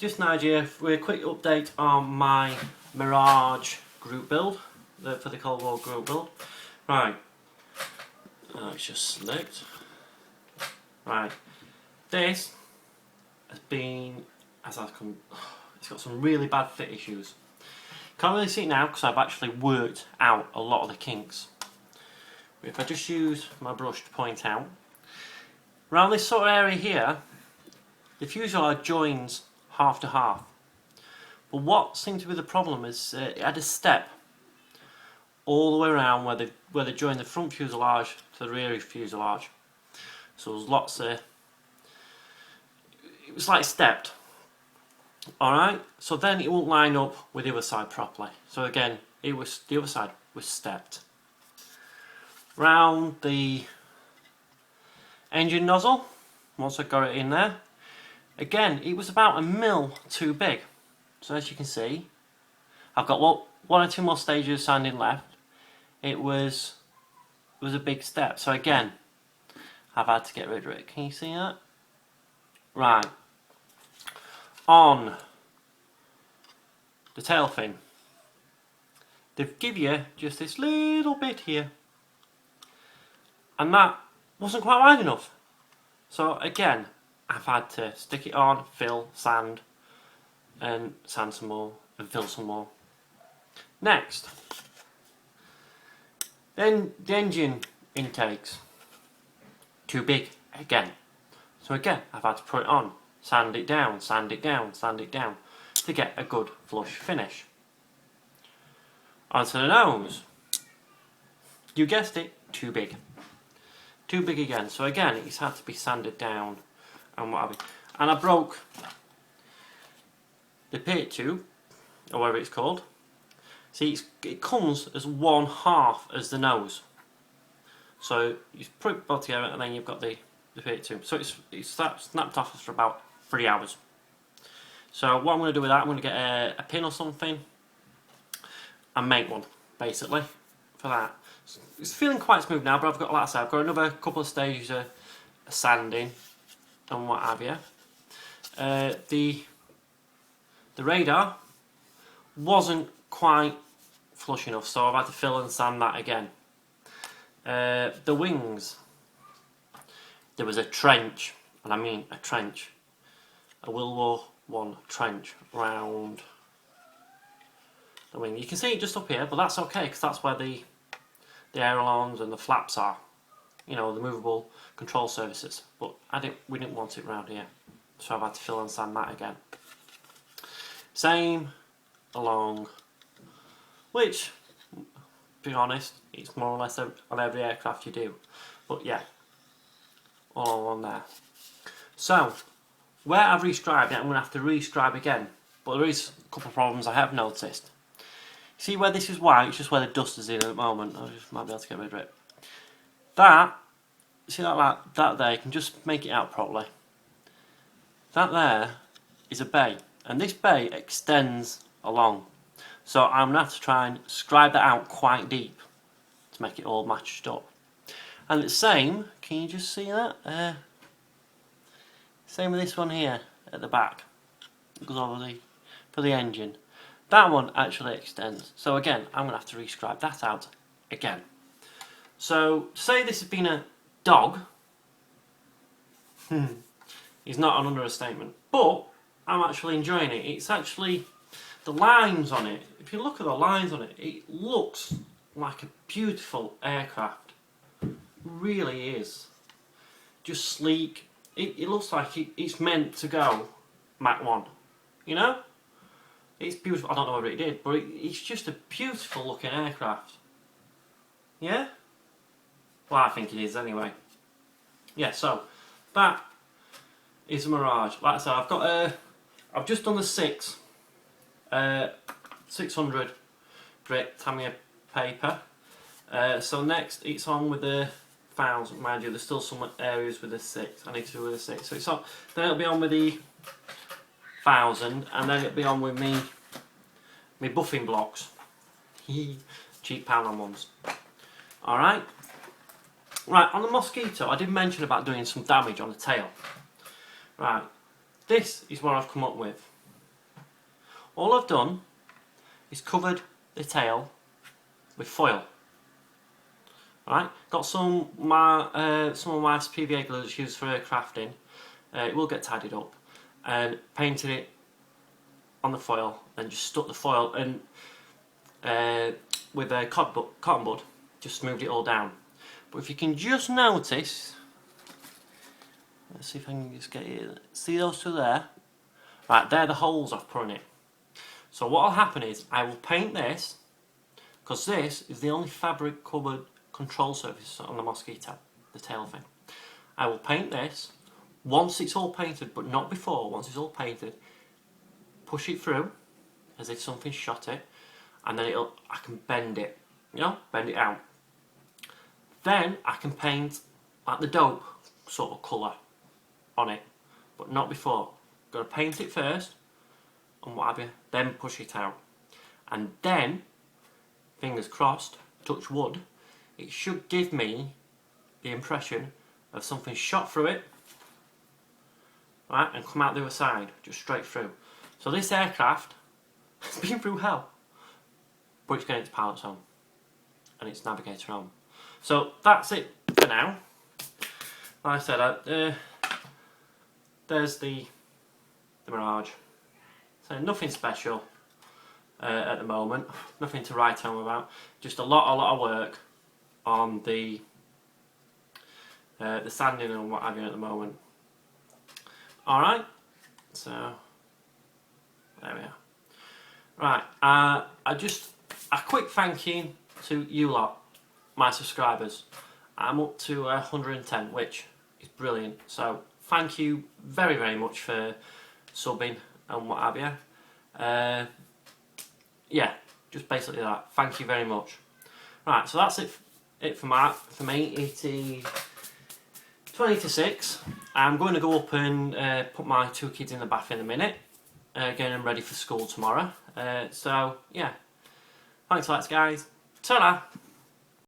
just an idea for a quick update on my Mirage group build, for the Cold War group build. Right, it's just slipped. Right, this has been, it's got some really bad fit issues. Can't really see it now because I've actually worked out a lot of the kinks. If I just use my brush to point out, around this sort of area here, the fuselage joins half to half. But what seemed to be the problem is it had a step all the way around where they join the front fuselage to the rear fuselage. So there's lots of, it was like stepped. Alright, so then it won't line up with the other side properly. So again, the other side was stepped. Round the engine nozzle, once I got it in there, again it was about 1 mil too big. So as you can see, I've got one or two more stages of sanding left. It was a big step. So again, I've had to get rid of it. Can you see that? Right. On the tail fin, they've give you just this little bit here, and that wasn't quite wide enough. So again, I've had to stick it on, fill, sand, and sand some more, and fill some more. Next, then the engine intakes, too big again. So again, I've had to put it on, sand it down, sand it down, sand it down to get a good flush finish. Onto the nose. You guessed it, too big. Too big again. So again, it's had to be sanded down and what have you. And I broke the paint tube, or whatever it's called. See, it comes as 1/2 as the nose. So you put it both together and then you've got the paint tube. So it's snapped off after about 3 hours. So what I'm going to do with that, I'm going to get a pin or something and make one, basically, for that. It's feeling quite smooth now, but I've got, like I said, I've got another couple of stages of sanding and what have you. The radar wasn't quite flush enough, so I've had to fill and sand that again. The wings, there was a trench, and I mean a trench, a World War I trench round the wing. You can see it just up here, but that's okay because that's where the ailerons and the flaps are, you know, the movable control surfaces. But we didn't want it round here, so I've had to fill and sand that again. Same along, which, to be honest, it's more or less on every aircraft you do. But yeah, all on there. So where I've rescribed it, I'm going to have to rescribe again. But there is a couple of problems I have noticed. See where this is white, it's just where the dust is in at the moment. I just might be able to get rid of it. That, see that there, you can just make it out properly. That there is a bay, and this bay extends along. So I'm going to have to try and scribe that out quite deep to make it all matched up. And the same, can you just see that? Same with this one here at the back. It goes over for the engine. That one actually extends. So again, I'm going to have to rescribe that out again. So to say this has been a dog is not an understatement. But I'm actually enjoying it. It's actually, the lines on it, if you look at the lines on it, it looks like a beautiful aircraft. It really is. Just sleek. It looks like it's meant to go Mach 1. You know? It's beautiful. I don't know whether it did, but it's just a beautiful looking aircraft. Yeah? Well, I think it is anyway. Yeah, so that is a Mirage. Like I said, I've just done the 600 grit Tamiya paper. So next it's on with the 1000. Mind you, there's still some areas with the 6. I need to do with the 6. So it's on. Then it'll be on with the 1000, and then it'll be on with me buffing blocks. Cheap pound on ones. Alright. Right, on the Mosquito, I did mention about doing some damage on the tail. Right, this is what I've come up with. all I've done is covered the tail with foil. Right, got some of my PVA glue that's used for crafting. It will get tidied up, and painted it on the foil, and just stuck the foil and with a cotton bud, just smoothed it all down. But if you can just notice, let's see if I can just get it. See those two there? Right, they're the holes I've put in it. So what will happen is I will paint this, because this is the only fabric covered control surface on the Mosquito, the tail thing. I will paint this. Once it's all painted, but not before, once it's all painted, push it through as if something shot it, and then I can bend it, bend it out. Then I can paint like the dope sort of colour on it, but not before. Got to paint it first, and what have you, then push it out. And then, fingers crossed, touch wood, it should give me the impression of something shot through it, right, and come out the other side, just straight through. So this aircraft has been through hell, but it's getting its pilots home, and its navigator home. So that's it for now. Like I said, there's the Mirage. So nothing special at the moment, nothing to write home about. Just a lot of work on the sanding and what have you at the moment. Alright, so there we are. Right, a quick thank you to you lot, my subscribers. I'm up to 110, which is brilliant. So thank you very much for subbing and what have you. Yeah, just basically that. Thank you very much. Right, so that's it for me. It is 20 to 6. I'm going to go up and put my two kids in the bath in a minute, getting them ready for school tomorrow. So yeah, thanks a lot, guys. Ta-ra!